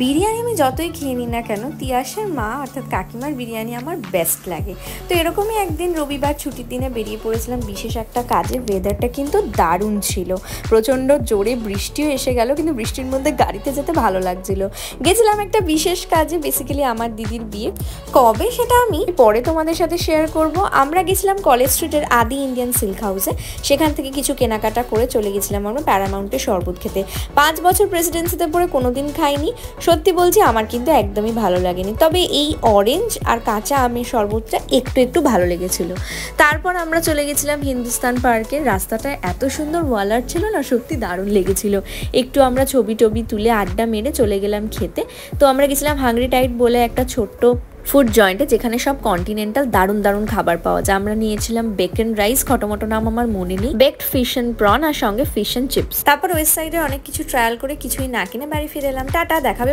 বিরিয়ানি আমি যতই খেয়ে নিই না কেন, তিয়াসের মা অর্থাৎ কাকিমার বিরিয়ানি আমার বেস্ট লাগে। তো এরকমই একদিন রবিবার ছুটির দিনে বেরিয়ে পড়েছিলাম বিশেষ একটা কাজে। ওয়েদারটা কিন্তু দারুণ ছিল, প্রচণ্ড জোরে বৃষ্টিও এসে গেল, কিন্তু বৃষ্টির মধ্যে গাড়িতে যেতে ভালো লাগছিল। গেছিলাম একটা বিশেষ কাজে, বেসিক্যালি আমার দিদির বিয়ে। কবে সেটা আমি পরে তোমাদের সাথে শেয়ার করব। আমরা গেছিলাম কলেজ স্ট্রিটের আদি ইন্ডিয়ান সিল্ক হাউসে। সেখান থেকে কিছু কেনাকাটা করে চলে গেছিলাম আমরা প্যারামাউন্টে শরবত খেতে। 5 বছর প্রেসিডেন্সিতে পরে কোনোদিন খাইনি, সত্যি বলছি আমার কিন্তু একদমই ভালো লাগেনি। তবে এই অরেঞ্জ আর কাঁচা আমের শরবতটা একটু ভালো লেগেছিল। তারপর আমরা চলে গেছিলাম হিন্দুস্তান পার্কে। রাস্তাটা এত সুন্দর ওয়াল আর্ট ছিল না, সত্যি দারুণ লেগেছিল। একটু আমরা ছবি টবি তুলে আড্ডা মেরে চলে গেলাম খেতে। তো আমরা গেছিলাম হাংরি টাইট বলে একটা ছোট্ট ফুড জয়েন্টে, যেখানে সব কন্টিনেন্টাল দারুণ খাবার পাওয়া যায়। আমরা নিয়েছিলাম বেকন রাইস, খটোমটো নাম আমার মনে নেই, বেকড ফিশ অ্যান্ড প্রন আর সঙ্গে ফিশ অ্যান্ড চিপস। তারপর ওয়েস্ট সাইডে অনেক কিছু ট্রায়াল করে কিছুই না কিনে বাড়ি ফিরে এলাম। টাটা, দেখাবে।